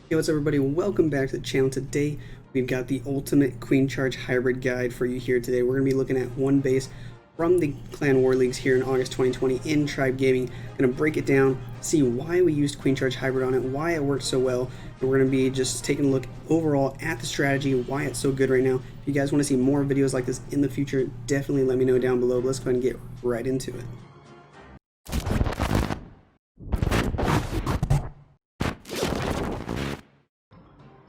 Hey, what's up everybody? Welcome back to the channel. Today we've got the ultimate Queen Charge hybrid guide for you here today. We're going to be looking at one base from the Clan War Leagues here in August 2020 in Tribe Gaming. Going to break it down, see why we used Queen Charge hybrid on it, why it worked so well, and we're going to be just taking a look overall at the strategy, why it's so good right now. If you guys want to see more videos like this in the future, definitely let me know down below. But let's go ahead and get right into it.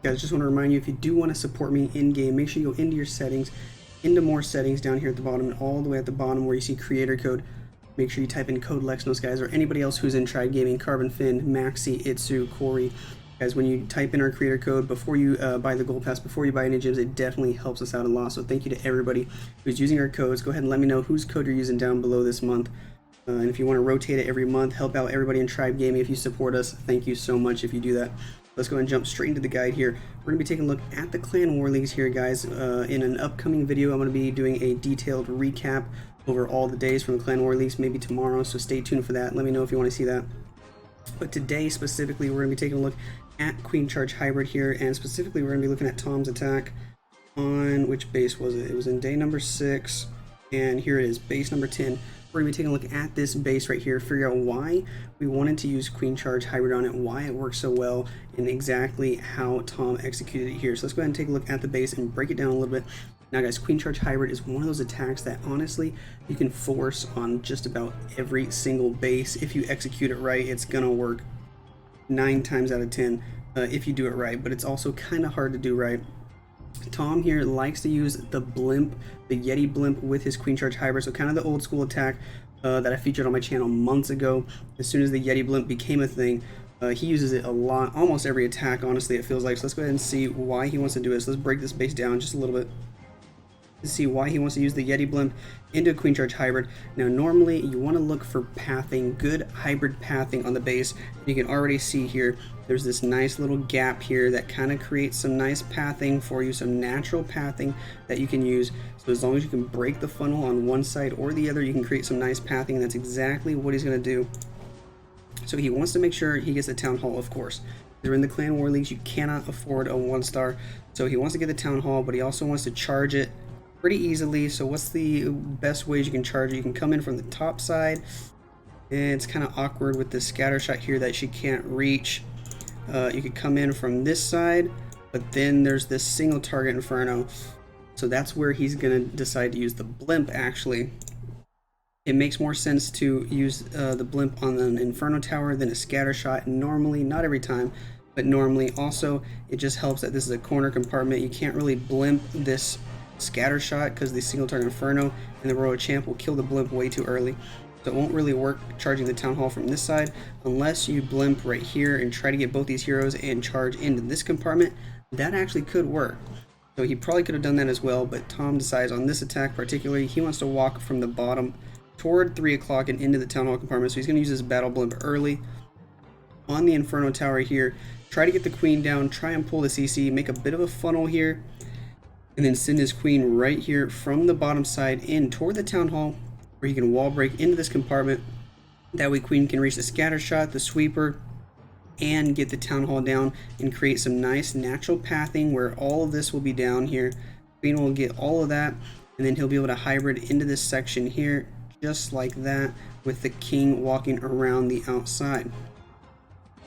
Guys, just want to remind you, if you do want to support me in game, make sure you go into your settings, into more settings down here at the bottom, and all the way at the bottom where you see creator code. Make sure you type in code Lexnos, guys, or anybody else who's in Tribe Gaming, Carbon Finn, Maxi, iTzu, Corey. Guys, when you type in our creator code before you buy the gold pass, before you buy any gyms, it definitely helps us out a lot. So thank you to everybody who's using our codes. Go ahead and let me know whose code you're using down below this month. And if you want to rotate it every month, help out everybody in Tribe Gaming. If you support us, thank you so much if you do that. Let's go and jump straight into the guide here. We're going to be taking a look at the Clan War Leagues here, guys. In an upcoming video, I'm going to be doing a detailed recap over all the days from the Clan War Leagues, maybe tomorrow, so stay tuned for that. Let me know if you want to see that. But today, specifically, we're going to be taking a look at Queen Charge Hybrid here, and specifically, we're going to be looking at Tom's attack on, which base was it? It was in day number 6, and here it is, base number 10. We're going to be taking a look at this base right here, figure out why we wanted to use Queen Charge Hybrid on it, why it works so well, and exactly how Tom executed it here. So let's go ahead and take a look at the base and break it down a little bit. Now guys, Queen Charge Hybrid is one of those attacks that honestly you can force on just about every single base. If you execute it right, it's going to work 9 times out of 10 if you do it right, but it's also kind of hard to do right. Tom here likes to use the blimp, the Yeti blimp with his Queen Charge Hybrid, so kind of the old school attack that I featured on my channel months ago. As soon as the Yeti blimp became a thing, he uses it a lot, almost every attack, honestly, it feels like. So let's go ahead and see why he wants to do this. Let's break this base down just a little bit to see why he wants to use the Yeti blimp into a Queen Charge Hybrid. Now normally you want to look for pathing, good hybrid pathing on the base. You can already see here there's this nice little gap here that kind of creates some nice pathing for you, some natural pathing that you can use. So as long as you can break the funnel on one side or the other, you can create some nice pathing, and that's exactly what he's going to do. So he wants to make sure he gets the Town Hall, of course. They're in the Clan War Leagues, you cannot afford a 1-star. So he wants to get the Town Hall, but he also wants to charge it pretty easily. So what's the best ways you can charge it? You can come in from the top side. It's kind of awkward with this scatter shot here that she can't reach. You could come in from this side, but then there's this single target inferno. So that's where he's going to decide to use the blimp, actually. It makes more sense to use the blimp on an inferno tower than a scatter shot normally, not every time, but normally. Also, it just helps that this is a corner compartment. You can't really blimp this scatter shot because the single target inferno and the Royal Champ will kill the blimp way too early. So it won't really work charging the Town Hall from this side unless you blimp right here and try to get both these heroes and charge into this compartment. That actually could work. So he probably could have done that as well, but Tom decides on this attack particularly, he wants to walk from the bottom toward 3 o'clock and into the Town Hall compartment. So he's going to use his battle blimp early on the Inferno Tower here. Try to get the Queen down, try and pull the CC, make a bit of a funnel here, and then send his Queen right here from the bottom side in toward the Town Hall, where he can wall break into this compartment. That way Queen can reach the scatter shot, the sweeper, and get the Town Hall down and create some nice natural pathing where all of this will be down here. Queen will get all of that, and then he'll be able to hybrid into this section here just like that, with the King walking around the outside.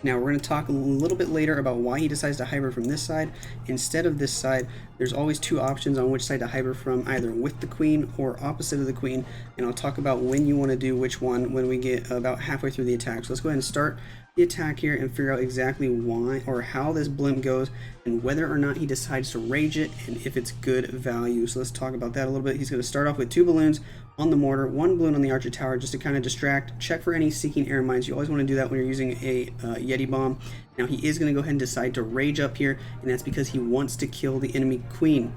Now we're going to talk a little bit later about why he decides to hybrid from this side instead of this side. There's always 2 options on which side to hybrid from, either with the Queen or opposite of the Queen, and I'll talk about when you want to do which one when we get about halfway through the attack. So let's go ahead and start the attack here and figure out exactly why or how this blimp goes and whether or not he decides to rage it and if it's good value. So let's talk about that a little bit. He's going to start off with 2 balloons on the mortar, 1 balloon on the archer tower just to kind of distract, check for any seeking air mines. You always want to do that when you're using a Yeti bomb. Now he is going to go ahead and decide to rage up here, and that's because he wants to kill the enemy Queen.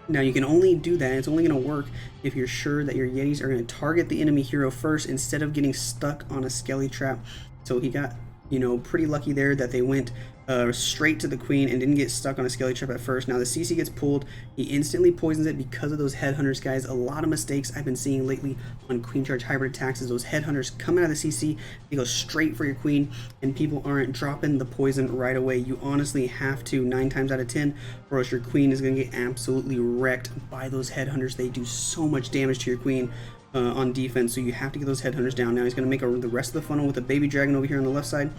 Now you can only do that, it's only going to work if you're sure that your Yetis are going to target the enemy hero first instead of getting stuck on a skelly trap. So he got You know, pretty lucky there that they went straight to the queen and didn't get stuck on a skelly trap at first. Now the CC gets pulled, he instantly poisons it because of those headhunters, guys. A lot of mistakes I've been seeing lately on queen charge hybrid attacks is those headhunters come out of the CC, they go straight for your queen, and people aren't dropping the poison right away. You honestly have to 9 times out of 10, or else your queen is going to get absolutely wrecked by those headhunters. They do so much damage to your queen on defense, so you have to get those headhunters down. Now he's going to make the rest of the funnel with a baby dragon over here on the left side.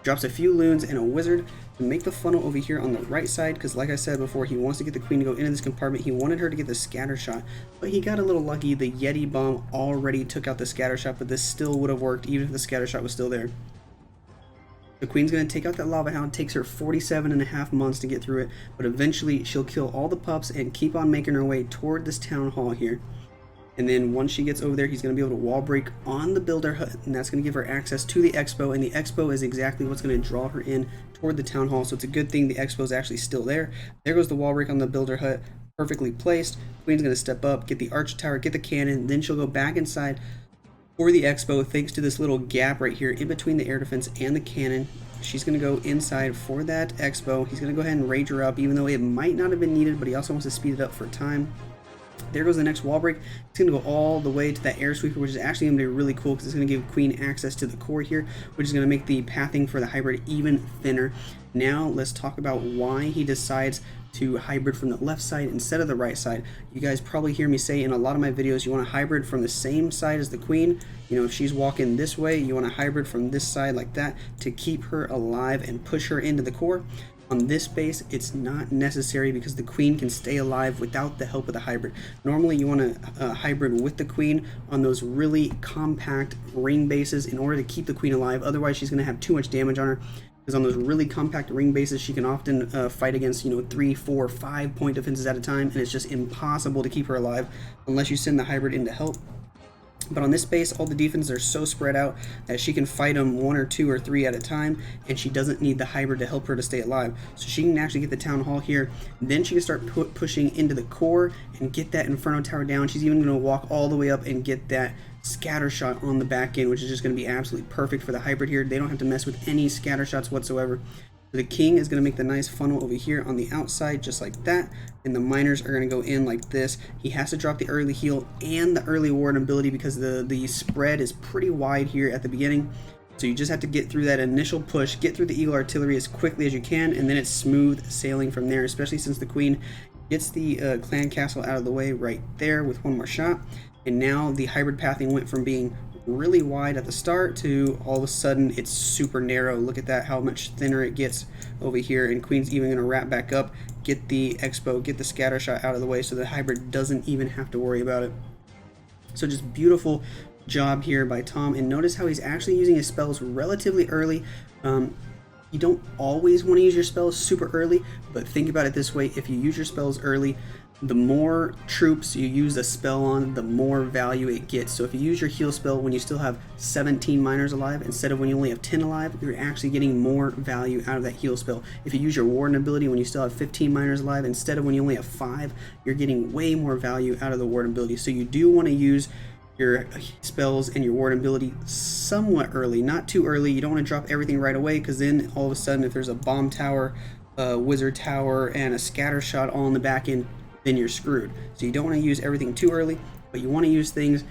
Drops a few loons and a wizard to make the funnel over here on the right side, because like I said before, he wants to get the queen to go into this compartment. He wanted her to get the scatter shot, but he got a little lucky. The Yeti bomb already took out the scatter shot, but this still would have worked even if the scatter shot was still there. The queen's going to take out that lava hound. Takes her 47.5 months to get through it, but eventually she'll kill all the pups and keep on making her way toward this town hall here. And then once she gets over there, he's going to be able to wall break on the builder hut, and that's going to give her access to the expo, and the expo is exactly what's going to draw her in toward the town hall. So it's a good thing the expo is actually still there. There goes the wall break on the builder hut, perfectly placed. Queen's going to step up, get the arch tower, get the cannon, then she'll go back inside for the expo thanks to this little gap right here in between the air defense and the cannon. She's going to go inside for that expo. He's going to go ahead and rage her up, even though it might not have been needed, but he also wants to speed it up for time. There goes the next wall break. It's going to go all the way to that air sweeper, which is actually going to be really cool because it's going to give Queen access to the core here, which is going to make the pathing for the hybrid even thinner. Now let's talk about why he decides to hybrid from the left side instead of the right side. You guys probably hear me say in a lot of my videos, you want to hybrid from the same side as the queen. You know, if she's walking this way, you want to hybrid from this side like that to keep her alive and push her into the core. On this base, it's not necessary because the queen can stay alive without the help of the hybrid. Normally, you want to hybrid with the queen on those really compact ring bases in order to keep the queen alive. Otherwise, she's going to have too much damage on her. Because on those really compact ring bases, she can often fight against, 3, 4, 5 point defenses at a time, and it's just impossible to keep her alive unless you send the hybrid in to help. But on this base, all the defenses are so spread out that she can fight them 1 or 2 or 3 at a time, and she doesn't need the hybrid to help her to stay alive. So she can actually get the town hall here. Then she can start pushing into the core and get that Inferno Tower down. She's even going to walk all the way up and get that scatter shot on the back end, which is just going to be absolutely perfect for the hybrid here. They don't have to mess with any scatter shots whatsoever. The king is going to make the nice funnel over here on the outside just like that, and the miners are going to go in like this. He has to drop the early heal and the early ward ability because the spread is pretty wide here at the beginning. So you just have to get through that initial push, get through the eagle artillery as quickly as you can, and then it's smooth sailing from there, especially since the queen gets the clan castle out of the way right there with 1 more shot. And now the hybrid pathing went from being really wide at the start to all of a sudden it's super narrow. Look at that, how much thinner it gets over here, and queen's even going to wrap back up, get the expo, get the scatter shot out of the way so the hybrid doesn't even have to worry about it. So just beautiful job here by Tom, and notice how he's actually using his spells relatively early. You don't always want to use your spells super early, but think about it this way: if you use your spells early, the more troops you use a spell on, the more value it gets. So if you use your heal spell when you still have 17 miners alive instead of when you only have 10 alive, you're actually getting more value out of that heal spell. If you use your warden ability when you still have 15 miners alive instead of when you only have 5, you're getting way more value out of the warden ability. So you do want to use your spells and your warden ability somewhat early, not too early. You don't want to drop everything right away, because then all of a sudden if there's a bomb tower, a wizard tower, and a scatter shot all in the back end, then you're screwed. So you don't want to use everything too early, but you want to use things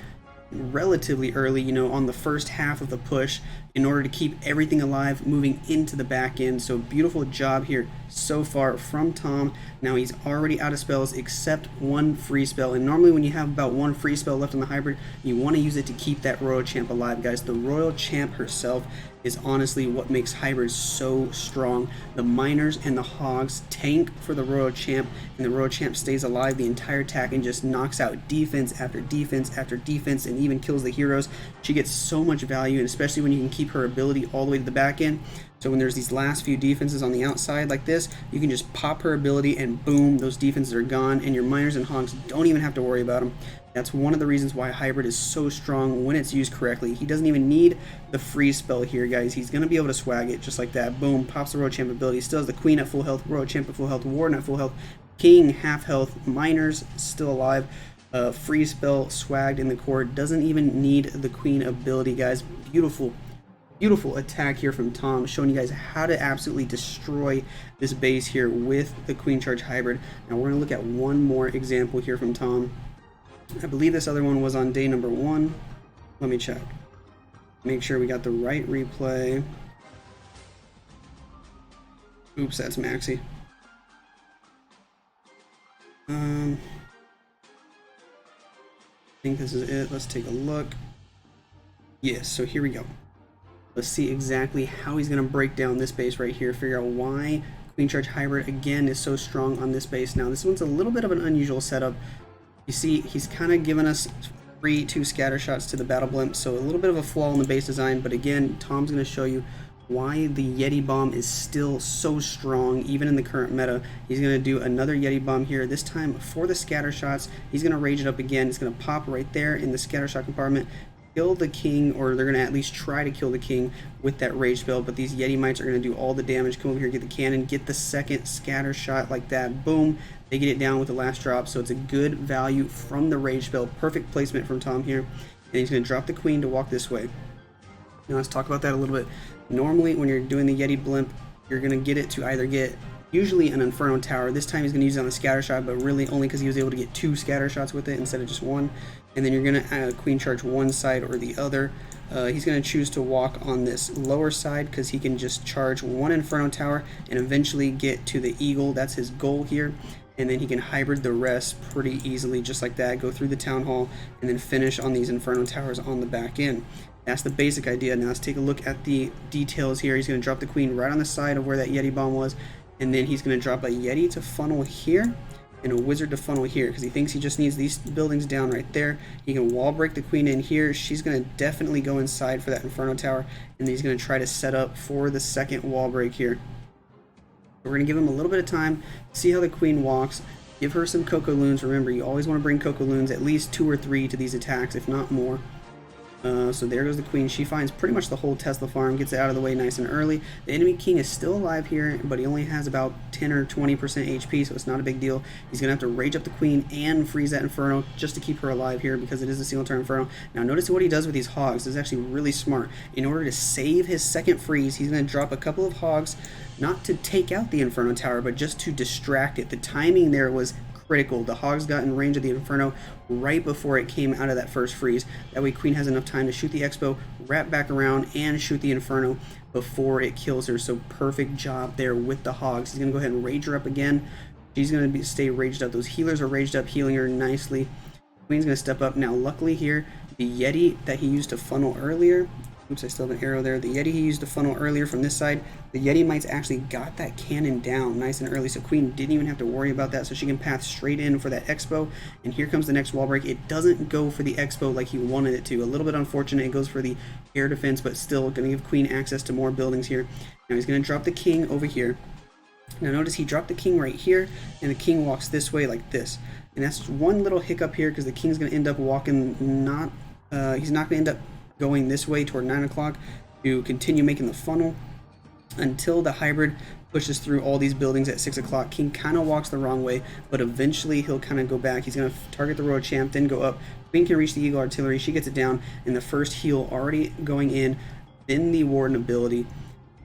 relatively early, on the first half of the push, in order to keep everything alive moving into the back end. So beautiful job here so far from Tom. Now he's already out of spells except 1 free spell, and normally when you have about 1 free spell left on the hybrid, you want to use it to keep that royal champ alive, guys. The royal champ herself is honestly what makes hybrids so strong. The miners and the hogs tank for the royal champ, and the royal champ stays alive the entire attack and just knocks out defense after defense after defense, and even kills the heroes. She gets so much value, and especially when you can keep her ability all the way to the back end. So when there's these last few defenses on the outside like this, you can just pop her ability and boom, those defenses are gone, and your miners and hogs don't even have to worry about them. That's one of the reasons why hybrid is so strong when it's used correctly. He doesn't even need the free spell here, guys. He's going to be able to swag it just like that. Boom, pops the royal champ ability. Still has the queen at full health, royal champ at full health, warden at full health, king half health, miners still alive. Free spell swagged in the core. Doesn't even need the queen ability, guys. Beautiful Beautiful attack here from Tom, showing you guys how to absolutely destroy this base here with the Queen Charge Hybrid. Now we're going to look at one more example here from Tom. I believe this other one was on day number 1. Let me check. Make sure we got the right replay. Oops, that's Maxi. I think this is it. Let's take a look. Yes, so here we go. Let's see exactly how he's going to break down this base right here, figure out why Queen Charge Hybrid again is so strong on this base. Now this one's a little bit of an unusual setup. You see, he's kind of given us free 2 scatter shots to the battle blimp, so a little bit of a flaw in the base design, but again, Tom's going to show you why the Yeti bomb is still so strong even in the current meta. He's going to do another Yeti bomb here, this time for the scatter shots. He's going to rage it up again. It's going to pop right there in the scatter shot compartment, kill the king, or they're going to at least try to kill the king with that rage spell, but these Yeti mites are going to do all the damage. Come over here, get the cannon, get the second scatter shot like that, boom, they get it down with the last drop. So it's a good value from the rage spell. Perfect placement from Tom here, and he's going to drop the queen to walk this way. Now let's talk about that a little bit. Normally when you're doing the Yeti blimp, you're going to get it to either get usually an Inferno Tower. This time he's going to use it on a scatter shot, but really only because he was able to get 2 scatter shots with it instead of just 1. And then you're going to Queen Charge one side or the other. He's going to choose to walk on this lower side because he can just charge 1 Inferno Tower and eventually get to the Eagle. That's his goal here. And then he can hybrid the rest pretty easily, just like that, go through the Town Hall, and then finish on these Inferno Towers on the back end. That's the basic idea. Now let's take a look at the details here. He's going to drop the queen right on the side of where that Yeti bomb was, and then he's going to drop a Yeti to funnel here and a wizard to funnel here because he thinks he just needs these buildings down right there. He can wall break the queen in here. She's going to definitely go inside for that Inferno Tower, and then he's going to try to set up for the second wall break here. We're going to give him a little bit of time, see how the queen walks, give her some Coco Loons. Remember, you always want to bring Coco Loons, at least 2 or 3 to these attacks, if not more. So there goes the queen. She finds pretty much the whole Tesla farm, gets it out of the way nice and early. The enemy king is still alive here, but he only has about 10 or 20% HP, so it's not a big deal. He's going to have to rage up the queen and freeze that Inferno just to keep her alive here because it is a single turn Inferno. Now notice what he does with these hogs. This is actually really smart. In order to save his second freeze, he's going to drop a couple of hogs, not to take out the Inferno Tower, but just to distract it. The timing there was critical. The hogs got in range of the Inferno right before it came out of that first freeze. That way Queen has enough time to shoot the Expo, wrap back around, and shoot the Inferno before it kills her. So perfect job there with the hogs. He's going to go ahead and rage her up again. She's going to stay raged up. Those healers are raged up, healing her nicely. Queen's going to step up. Now luckily here, the Yeti that he used to funnel earlier, oops, I still have an arrow there. The Yeti he used to funnel earlier from this side, the Yeti mites actually got that cannon down nice and early, so Queen didn't even have to worry about that, so she can path straight in for that Expo. And here comes the next wall break. It doesn't go for the Expo like he wanted it to. A little bit unfortunate. It goes for the air defense, but still going to give Queen access to more buildings here. Now he's going to drop the king over here. Now notice he dropped the king right here, and the king walks this way like this. And that's one little hiccup here because the king's going to end up walking he's not going to end up going this way toward 9 o'clock to continue making the funnel until the hybrid pushes through all these buildings at 6 o'clock. King kind of walks the wrong way, but eventually he'll kind of go back. He's going to target the royal champ, then go up. Queen can reach the eagle artillery. She gets it down, and the first heal already going in, then the warden ability.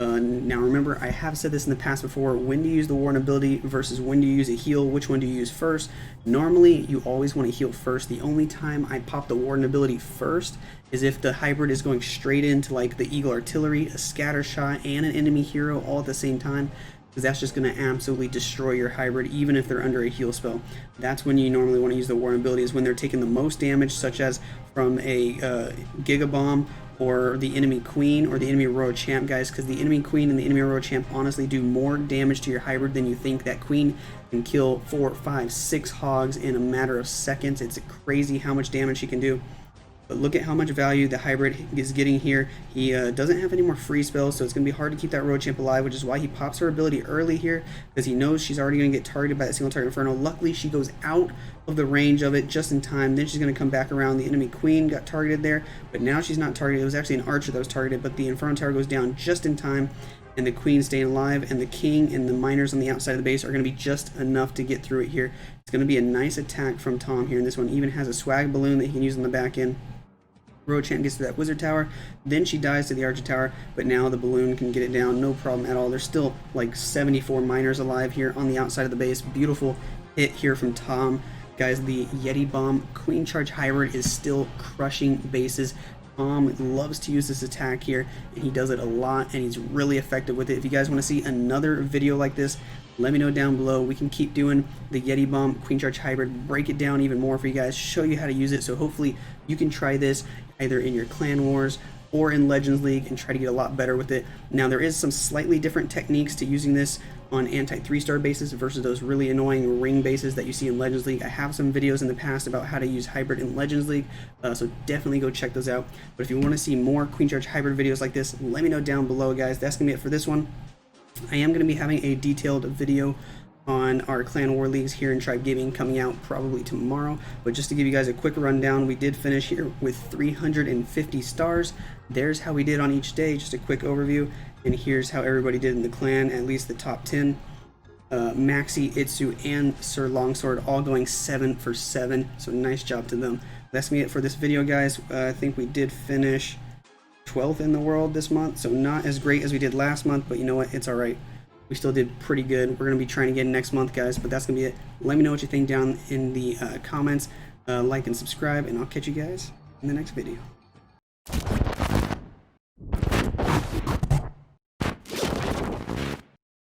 Now remember, I have said this in the past before, when do you use the warden ability versus when do you use a heal, which one do you use first? Normally you always want to heal first. The only time I pop the warden ability first is if the hybrid is going straight into like the eagle artillery, a scatter shot, and an enemy hero all at the same time, because that's just going to absolutely destroy your hybrid even if they're under a heal spell. That's when you normally want to use the warden ability, is when they're taking the most damage, such as from a Giga Bomb or the enemy queen or the enemy royal champ, guys, because the enemy queen and the enemy royal champ honestly do more damage to your hybrid than you think. That queen can kill 4, 5, 6 hogs in a matter of seconds. It's crazy how much damage she can do. But look at how much value the hybrid is getting here. He doesn't have any more free spells, so it's going to be hard to keep that royal champ alive, which is why he pops her ability early here, because he knows she's already going to get targeted by that single target Inferno. Luckily, she goes out of the range of it just in time. Then she's going to come back around. The enemy queen got targeted there, but now she's not targeted. It was actually an archer that was targeted, but the Inferno Tower goes down just in time, and the queen staying alive, and the king and the miners on the outside of the base are going to be just enough to get through it here. It's going to be a nice attack from Tom here, and this one even has a swag balloon that he can use on the back end. Road Champ gets to that Wizard Tower, then she dies to the Archer Tower, but now the balloon can get it down, no problem at all. There's still like 74 miners alive here on the outside of the base. Beautiful hit here from Tom. Guys, the Yeti Bomb Queen Charge Hybrid is still crushing bases. Tom loves to use this attack here, and he does it a lot, and he's really effective with it. If you guys want to see another video like this, let me know down below. We can keep doing the Yeti Bomb Queen Charge Hybrid, break it down even more for you guys, show you how to use it, so hopefully you can try this either in your Clan Wars or in Legends League and try to get a lot better with it. Now, there is some slightly different techniques to using this on anti 3-star bases versus those really annoying ring bases that you see in Legends League. I have some videos in the past about how to use hybrid in Legends League, so definitely go check those out. But if you want to see more Queen Charge Hybrid videos like this, let me know down below, guys. That's going to be it for this one. I am going to be having a detailed video on our Clan War Leagues here in Tribe Gaming coming out probably tomorrow, but just to give you guys a quick rundown, we did finish here with 350 stars. There's how we did on each day, just a quick overview, and here's how everybody did in the clan, at least the top 10. Maxi, iTzu, and Sir Longsword all going 7 for 7, so nice job to them. That's me it for this video, guys. I think we did finish 12th in the world this month, so not as great as we did last month, but you know what, it's alright. We still did pretty good. We're going to be trying again next month, guys, but that's going to be it. Let me know what you think down in the comments. Like and subscribe, and I'll catch you guys in the next video.